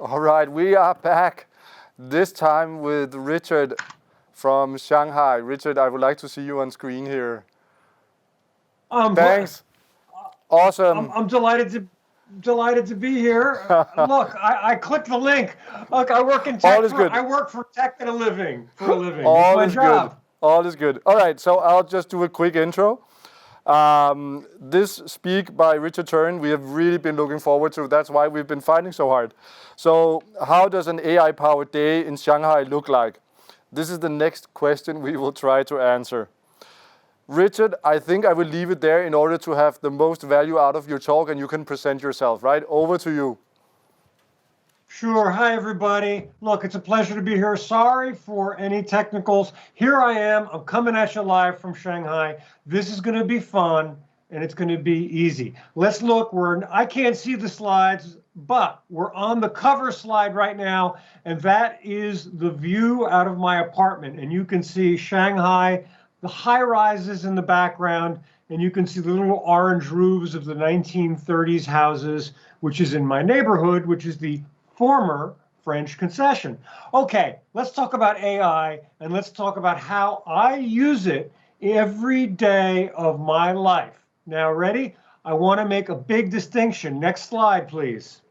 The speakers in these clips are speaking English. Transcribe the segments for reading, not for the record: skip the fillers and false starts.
All right, we are back, this time with Richard from Shanghai. Richard, I would like to see you on screen here. Thanks. Awesome. I'm delighted to be here. Look, I clicked the link. Look, I work in tech. I work for tech for a living. All is good. All is good. All right, so I'll just do a quick intro. This speak by Richard Turrin, we have really been looking forward to. That's why we've been fighting so hard. So how does an AI-powered day in Shanghai look like? This is the next question we will try to answer. Richard, I think I will leave it there in order to have the most value out of your talk, and you can present yourself, right? Over to you. Sure. Hi, everybody. Look, it's a pleasure to be here. Sorry for any technicals. Here I am. I'm coming at you live from Shanghai. This is going to be fun, and it's going to be easy. Let's look. I can't see the slides, but we're on the cover slide right now, and that is the view out of my apartment. And you can see Shanghai, the high-rises in the background, and you can see the little orange roofs of the 1930s houses, which is in my neighborhood, which is the former French concession. Okay, let's talk about AI, and let's talk about how I use it every day of my life. Now, ready? I want to make a big distinction. Next slide, please.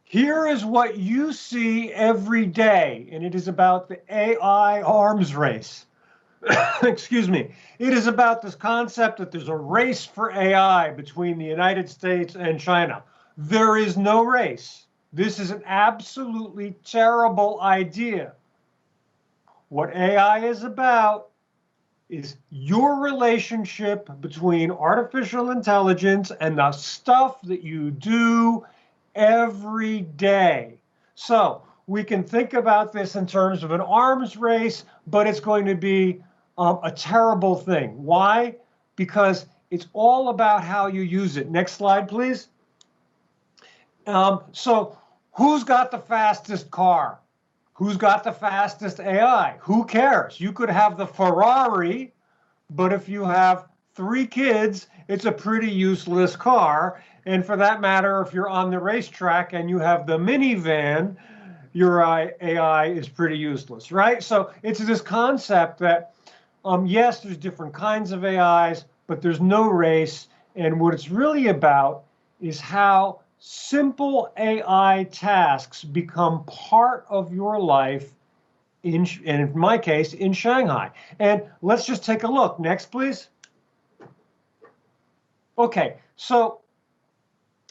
Here is what you see every day, and it is about the AI arms race. Excuse me. It is about this concept that there's a race for AI between the United States and China. There is no race. This is an absolutely terrible idea. What AI is about is your relationship between artificial intelligence and the stuff that you do every day. So we can think about this in terms of an arms race, but it's going to be a terrible thing. Why? Because it's all about how you use it. Next slide, please. So who's got the fastest car? Who's got the fastest AI? Who cares? You could have the Ferrari, but if you have 3 kids, it's a pretty useless car. And for that matter, if you're on the racetrack and you have the minivan, your AI is pretty useless, right? So it's this concept that, yes, there's different kinds of AIs, but there's no race. And what it's really about is how simple AI tasks become part of your life, and in my case, in Shanghai. And let's just take a look. Next, please. Okay, so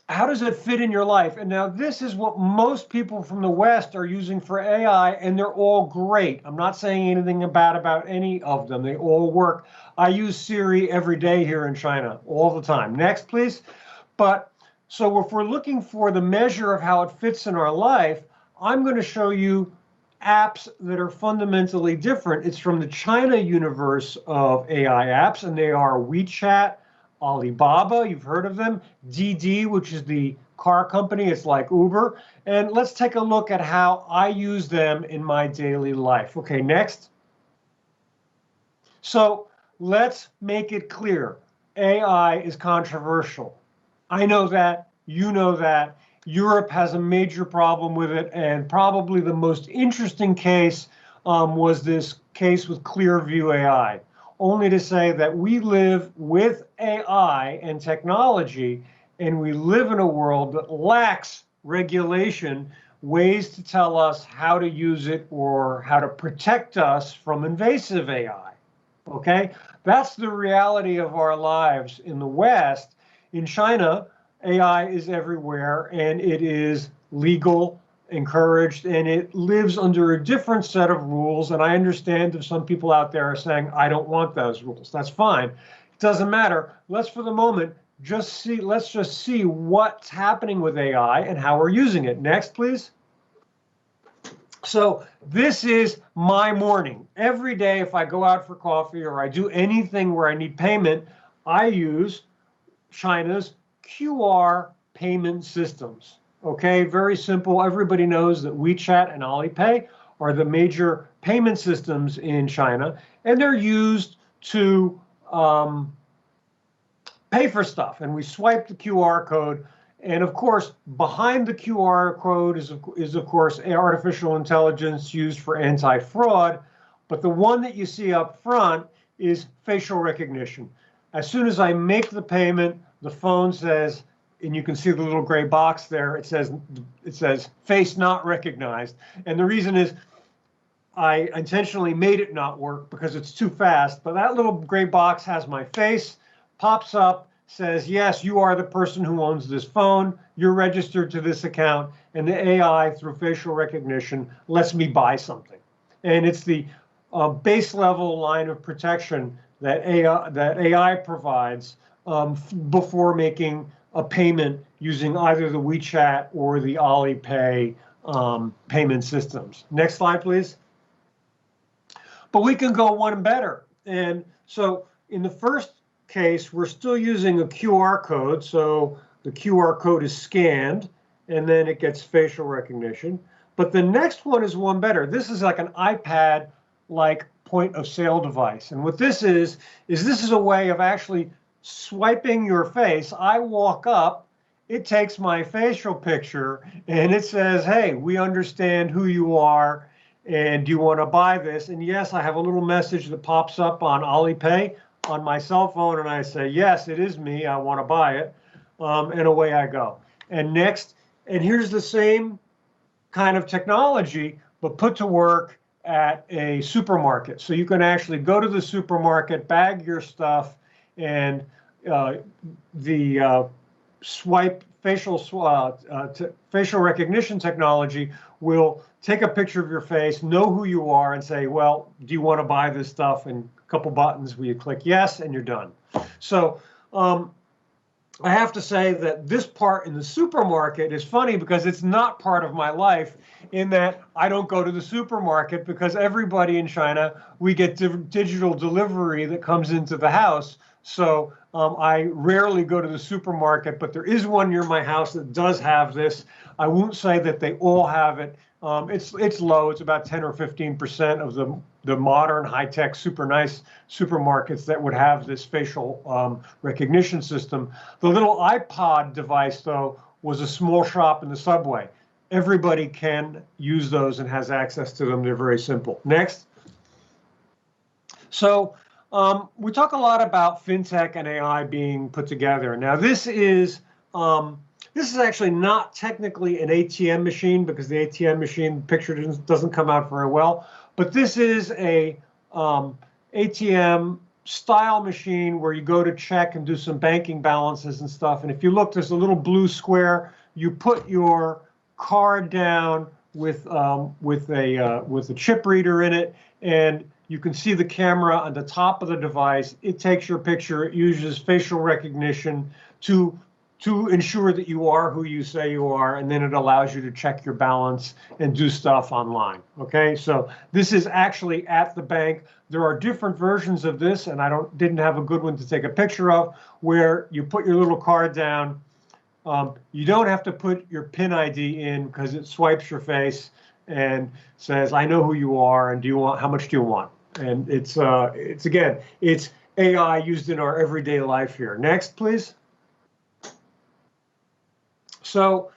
how does it fit in your life? And now this is what most people from the West are using for AI, and they're all great. I'm not saying anything bad about any of them. They all work. I use Siri every day here in China, all the time. Next, please. So if we're looking for the measure of how it fits in our life, I'm going to show you apps that are fundamentally different. It's from the China universe of AI apps, and they are WeChat, Alibaba, you've heard of them, Didi, which is the car company, it's like Uber. And let's take a look at how I use them in my daily life. Okay, next. So let's make it clear. AI is controversial. I know that, you know that. Europe has a major problem with it, and probably the most interesting case was this case with Clearview AI. Only to say that we live with AI and technology, and we live in a world that lacks regulation, ways to tell us how to use it or how to protect us from invasive AI. Okay? That's the reality of our lives in the West. In China, AI is everywhere, and it is legal, encouraged, and it lives under a different set of rules. And I understand if some people out there are saying, I don't want those rules. That's fine. It doesn't matter. Let's, for the moment, let's just see what's happening with AI and how we're using it. Next, please. So this is my morning. Every day, if I go out for coffee or I do anything where I need payment, I use China's QR payment systems. Okay, very simple. Everybody knows that WeChat and Alipay are the major payment systems in China, and they're used to pay for stuff. And we swipe the QR code, And of course, behind the QR code is of course artificial intelligence used for anti-fraud. But the one that you see up front is facial recognition. As soon as I make the payment, the phone says, and you can see the little gray box there, it says face not recognized. And the reason is I intentionally made it not work because it's too fast. But that little gray box has my face, pops up, says, yes, you are the person who owns this phone. You're registered to this account. And the AI, through facial recognition, lets me buy something. And it's the base level line of protection that AI provides before making a payment using either the WeChat or the Alipay payment systems. Next slide, please. But we can go one better. And so in the first case, we're still using a QR code. So the QR code is scanned, and then it gets facial recognition. But the next one is one better. This is like an iPad-like point of sale device. And what this is this is a way of actually swiping your face. I walk up, it takes my facial picture, and it says, hey, we understand who you are, and do you want to buy this? And yes, I have a little message that pops up on Alipay on my cell phone, and I say, yes, it is me, I want to buy it, and away I go. And next, and here's the same kind of technology, but put to work at a supermarket. So you can actually go to the supermarket, bag your stuff, and the facial recognition technology will take a picture of your face, know who you are, and say, well, do you want to buy this stuff? And a couple buttons where you click yes, and you're done. So I have to say that this part in the supermarket is funny because it's not part of my life, in that I don't go to the supermarket because everybody in China, we get digital delivery that comes into the house. So I rarely go to the supermarket, but there is one near my house that does have this. I won't say that they all have it. It's low. It's about 10 or 15% of the modern high-tech, super nice supermarkets that would have this facial recognition system. The little iPod device, though, was a small shop in the subway. Everybody can use those and has access to them. They're very simple. Next. So we talk a lot about fintech and AI being put together. Now, this is actually not technically an ATM machine because the ATM machine picture doesn't come out very well. But this is a ATM style machine where you go to check and do some banking balances and stuff. And if you look, there's a little blue square. You put your card down with a chip reader in it, and you can see the camera on the top of the device. It takes your picture. It uses facial recognition to ensure that you are who you say you are, and then it allows you to check your balance and do stuff online. Okay, so this is actually at the bank. There are different versions of this, and I didn't have a good one to take a picture of, where you put your little card down. You don't have to put your PIN ID in because it swipes your face and says, I know who you are, and how much do you want? And it's again, it's AI used in our everyday life here. Next, please. So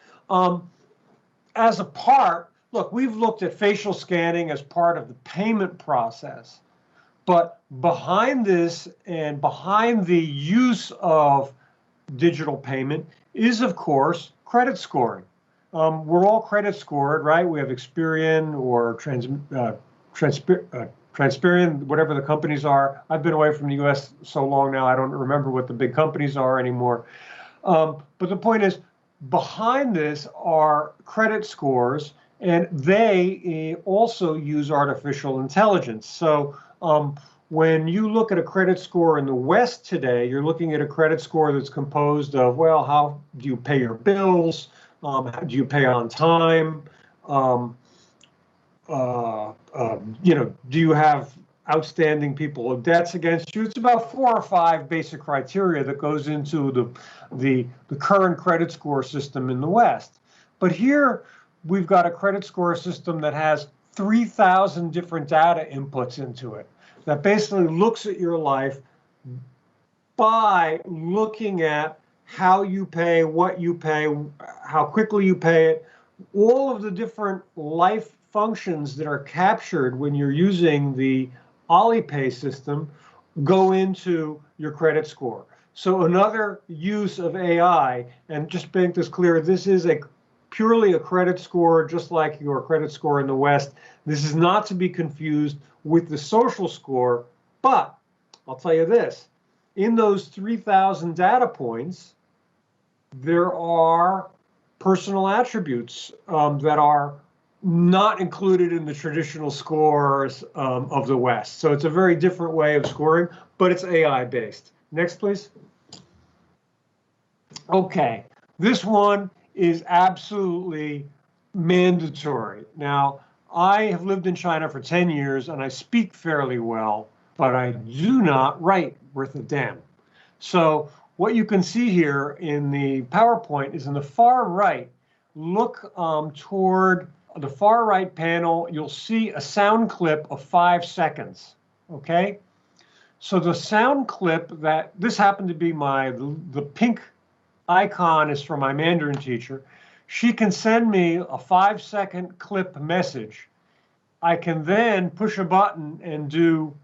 as a part, look, we've looked at facial scanning as part of the payment process, but behind this and behind the use of digital payment is, of course, credit scoring. We're all credit scored, right? We have Experian or Transperian, whatever the companies are. I've been away from the US so long now, I don't remember what the big companies are anymore. But the point is, behind this are credit scores, and they also use artificial intelligence. So when you look at a credit score in the West today, you're looking at a credit score that's composed of, well, how do you pay your bills? Do you pay on time? Do you have outstanding people of debts against you? It's about 4 or 5 basic criteria that goes into the current credit score system in the West. But here we've got a credit score system that has 3,000 different data inputs into it that basically looks at your life by looking at how you pay, what you pay, how quickly you pay it, all of the different life functions that are captured when you're using the Alipay system go into your credit score. So another use of AI, and just to make this clear, this is purely a credit score, just like your credit score in the West. This is not to be confused with the social score, but I'll tell you this, in those 3,000 data points, there are personal attributes that are not included in the traditional scores of the West. So it's a very different way of scoring, but it's AI based. Next, please. Okay, this one is absolutely mandatory. Now, I have lived in China for 10 years and I speak fairly well, but I do not write worth a damn. So what you can see here in the PowerPoint is in the far right, look toward the far right panel, you'll see a sound clip of 5 seconds, okay? So the sound clip that, this happened to be the pink icon is from my Mandarin teacher. She can send me a 5-second clip message. I can then push a button and do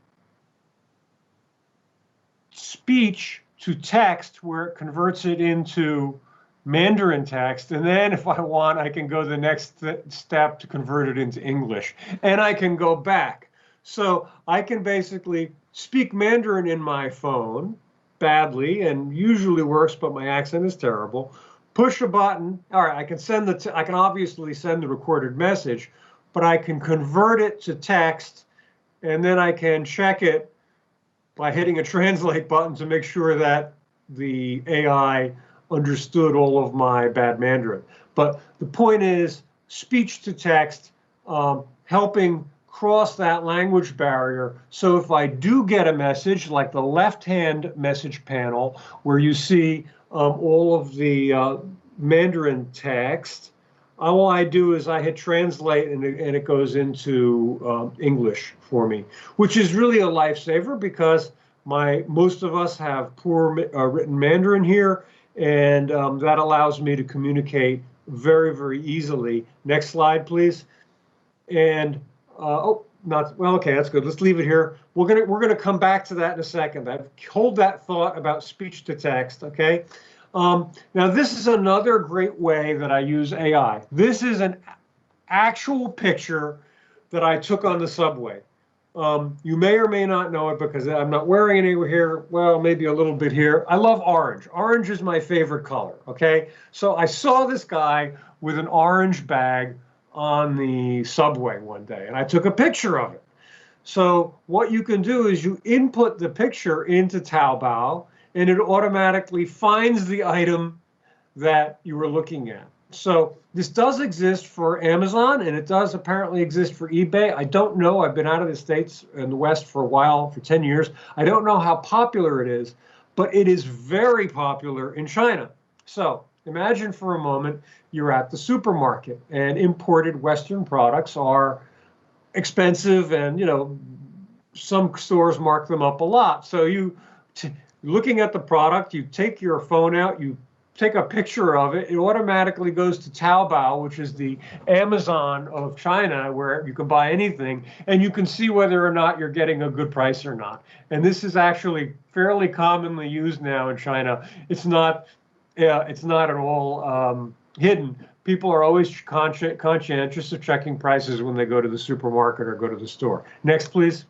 speech to text where it converts it into Mandarin text. And then if I want, I can go the next step to convert it into English. And I can go back. So I can basically speak Mandarin in my phone badly, and usually works, but my accent is terrible. Push a button. All right, I can obviously send the recorded message, but I can convert it to text, and then I can check it by hitting a translate button to make sure that the AI understood all of my bad Mandarin. But the point is, speech to text, helping cross that language barrier. So if I do get a message, like the left-hand message panel, where you see all of the Mandarin text, all I do is I hit translate and it goes into English for me, which is really a lifesaver because most of us have poor written Mandarin here, and that allows me to communicate very, very easily. Next slide, please. And okay, that's good. Let's leave it here. We're gonna come back to that in a second. Hold that thought about speech to text, okay? Now this is another great way that I use AI. This is an actual picture that I took on the subway. You may or may not know it because I'm not wearing any here. Well, maybe a little bit here. I love orange. Orange is my favorite color, okay? So I saw this guy with an orange bag on the subway one day, and I took a picture of it. So what you can do is you input the picture into Taobao, and it automatically finds the item that you were looking at. So this does exist for Amazon, and it does apparently exist for eBay. I don't know. I've been out of the States and the West for a while, for 10 years. I don't know how popular it is, but it is very popular in China. So imagine for a moment you're at the supermarket, and imported Western products are expensive, and some stores mark them up a lot. So looking at the product, you take your phone out, you take a picture of it, it automatically goes to Taobao, which is the Amazon of China, where you can buy anything, and you can see whether or not you're getting a good price or not. And this is actually fairly commonly used now in China. It's not at all hidden. People are always conscientious of checking prices when they go to the supermarket or go to the store. Next, please.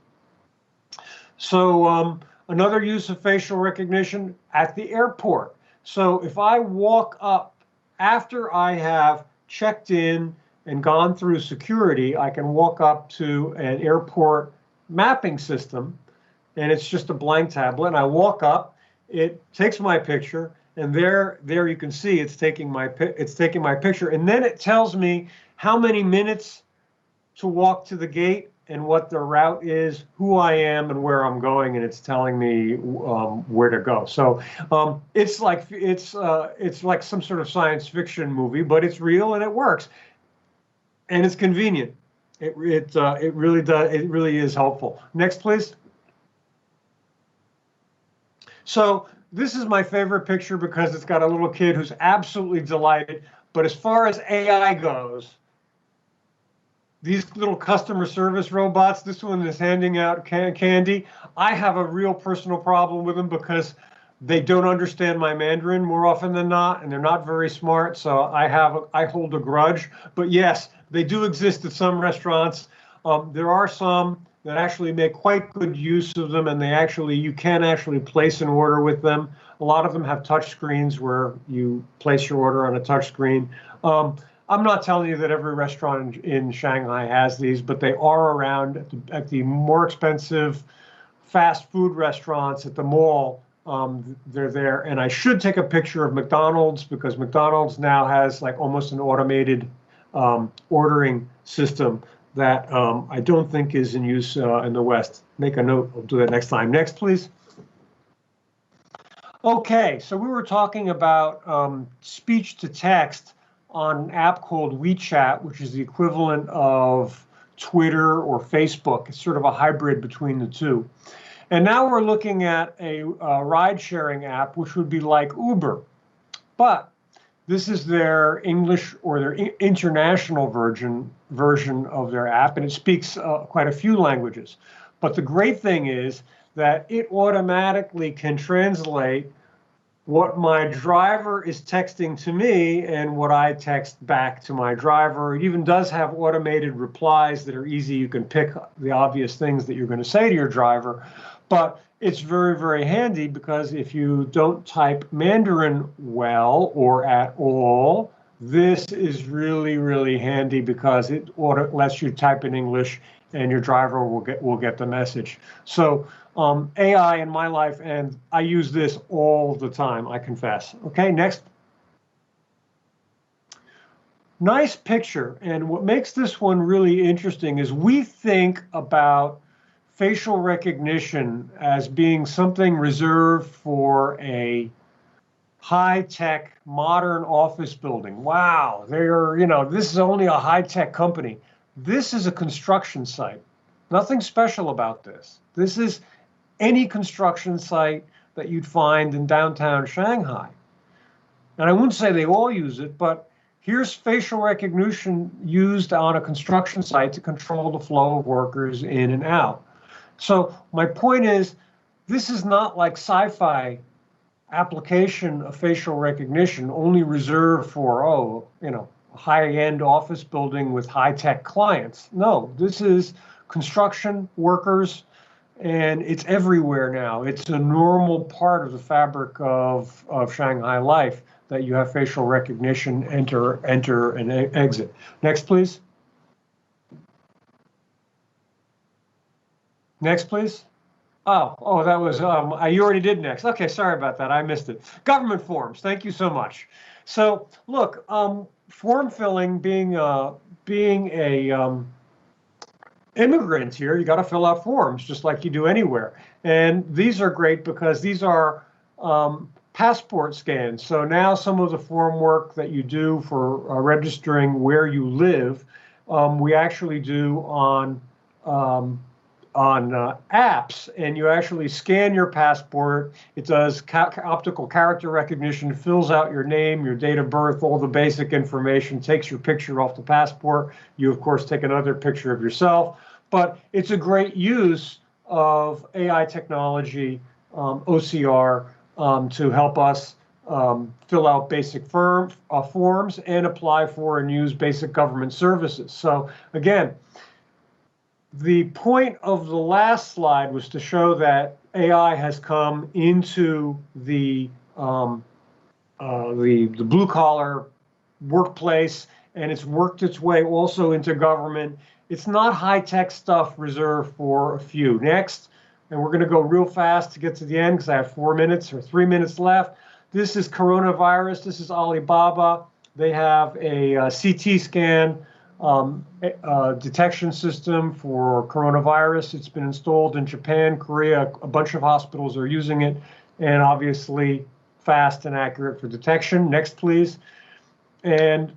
So another use of facial recognition at the airport. So if I walk up after I have checked in and gone through security, I can walk up to an airport mapping system, and it's just a blank tablet. And I walk up, it takes my picture, and there you can see it's taking my picture, and then it tells me how many minutes to walk to the gate and what the route is, who I am, and where I'm going, and it's telling me where to go. So it's like some sort of science fiction movie, but it's real and it works, and it's convenient. It really does. It really is helpful. Next, please. So this is my favorite picture because it's got a little kid who's absolutely delighted. But as far as AI goes, these little customer service robots, this one is handing out candy. I have a real personal problem with them because they don't understand my Mandarin more often than not, and they're not very smart. So I hold a grudge. But yes, they do exist at some restaurants. There are some that actually make quite good use of them, and you can actually place an order with them. A lot of them have touch screens where you place your order on a touch screen. I'm not telling you that every restaurant in Shanghai has these, but they are around at the more expensive fast food restaurants at the mall. They're there. And I should take a picture of McDonald's because McDonald's now has like almost an automated ordering system that I don't think is in use in the West. Make a note. I'll do that next time. Next, please. Okay, so we were talking about speech to text on an app called WeChat, which is the equivalent of Twitter or Facebook. It's sort of a hybrid between the two. And now we're looking at a ride-sharing app, which would be like Uber. But this is their English or their international version of their app, and it speaks quite a few languages. But the great thing is that it automatically can translate what my driver is texting to me and what I text back to my driver. It even does have automated replies that are easy. You can pick the obvious things that you're going to say to your driver. But it's very, very handy because if you don't type Mandarin well or at all, this is really, really handy because it lets you type in English and your driver will get the message. So AI in my life, and I use this all the time, I confess. Okay, next. Nice picture. And what makes this one really interesting is we think about facial recognition as being something reserved for a high-tech, modern office building. Wow, this is only a high-tech company. This is a construction site. Nothing special about this. This is any construction site that you'd find in downtown Shanghai. And I wouldn't say they all use it, but here's facial recognition used on a construction site to control the flow of workers in and out. So my point is, this is not like sci-fi application of facial recognition only reserved for, a high-end office building with high-tech clients. No, this is construction workers, and it's everywhere now. It's a normal part of the fabric of Shanghai life that you have facial recognition, enter, and exit. Next, please. Next, please. Oh, that was, you already did next. Okay, sorry about that. I missed it. Government forms. Thank you so much. So, look, form filling, being a immigrant here, you got to fill out forms just like you do anywhere. And these are great because these are passport scans. So now some of the form work that you do for registering where you live, we actually do on apps, and you actually scan your passport. It does optical character recognition, fills out your name, your date of birth, all the basic information, takes your picture off the passport. You, of course, take another picture of yourself. But it's a great use of AI technology, OCR, to help us fill out basic forms and apply for and use basic government services. So again, the point of the last slide was to show that AI has come into the blue-collar workplace, and it's worked its way also into government. It's not high-tech stuff reserved for a few. Next, and we're going to go real fast to get to the end because I have 4 minutes or 3 minutes left. This is coronavirus. This is Alibaba. They have a CT scan detection system for coronavirus. It's been installed in Japan, Korea. A bunch of hospitals are using it, and obviously fast and accurate for detection. Next, please. And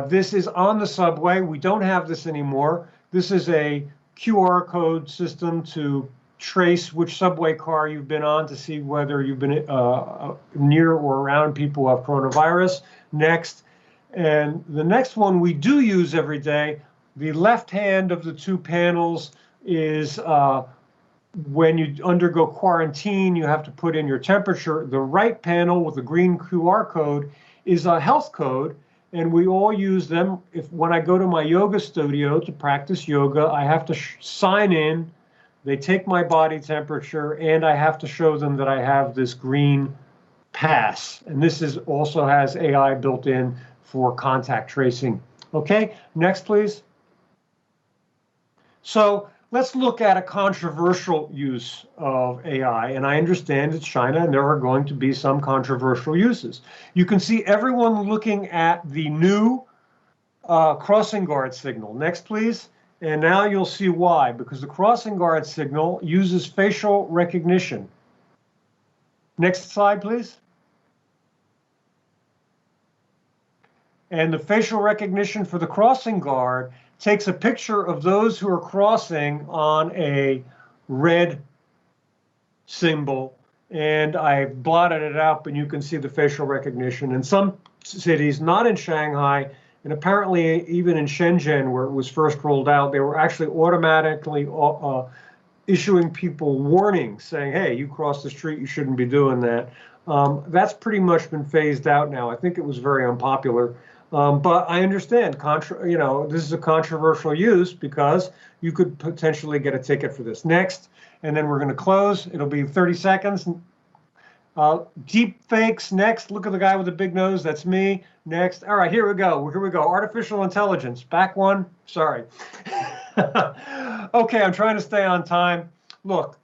this is on the subway. We don't have this anymore. This is a QR code system to trace which subway car you've been on to see whether you've been near or around people who have coronavirus. Next. And the next one we do use every day, the left hand of the two panels is when you undergo quarantine, you have to put in your temperature. The right panel with the green QR code is a health code, and we all use them. When I go to my yoga studio to practice yoga, I have to sign in. They take my body temperature, and I have to show them that I have this green pass. And this also has AI built in for contact tracing. Okay, next, please. So let's look at a controversial use of AI. And I understand it's China, and there are going to be some controversial uses. You can see everyone looking at the new crossing guard signal. Next, please. And now you'll see why, because the crossing guard signal uses facial recognition. Next slide, please. And the facial recognition for the crossing guard takes a picture of those who are crossing on a red symbol, and I blotted it out, but you can see the facial recognition. In some cities, not in Shanghai, and apparently even in Shenzhen, where it was first rolled out, they were actually automatically issuing people warnings saying, hey, you crossed the street, you shouldn't be doing that. That's pretty much been phased out now. I think it was very unpopular. But I understand, this is a controversial use because you could potentially get a ticket for this. Next, and then we're going to close. It'll be 30 seconds. Deep fakes, next. Look at the guy with the big nose. That's me. Next. All right, here we go. Artificial intelligence. Back one. Sorry. Okay, I'm trying to stay on time. Look,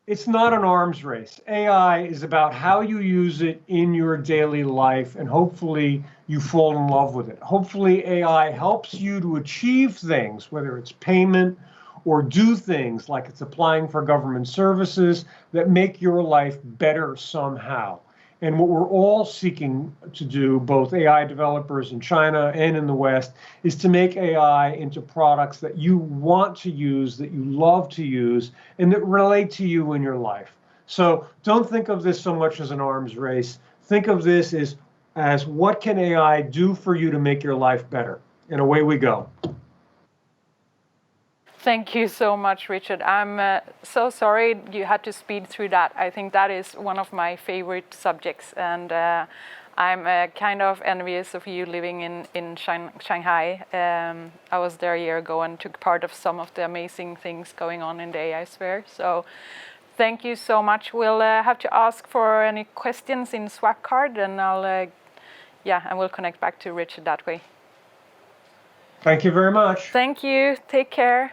it's not an arms race. AI is about how you use it in your daily life, and hopefully you fall in love with it. Hopefully AI helps you to achieve things, whether it's payment or do things like it's applying for government services that make your life better somehow. And what we're all seeking to do, both AI developers in China and in the West, is to make AI into products that you want to use, that you love to use, and that relate to you in your life. So don't think of this so much as an arms race. Think of this as what can AI do for you to make your life better? And away we go. Thank you so much, Richard. I'm so sorry you had to speed through that. I think that is one of my favorite subjects, and I'm kind of envious of you living in Shanghai. I was there a year ago and took part of some of the amazing things going on in the AI sphere. So thank you so much. We'll have to ask for any questions in Swag Card, and and we'll connect back to Richard that way. Thank you very much. Thank you. Take care.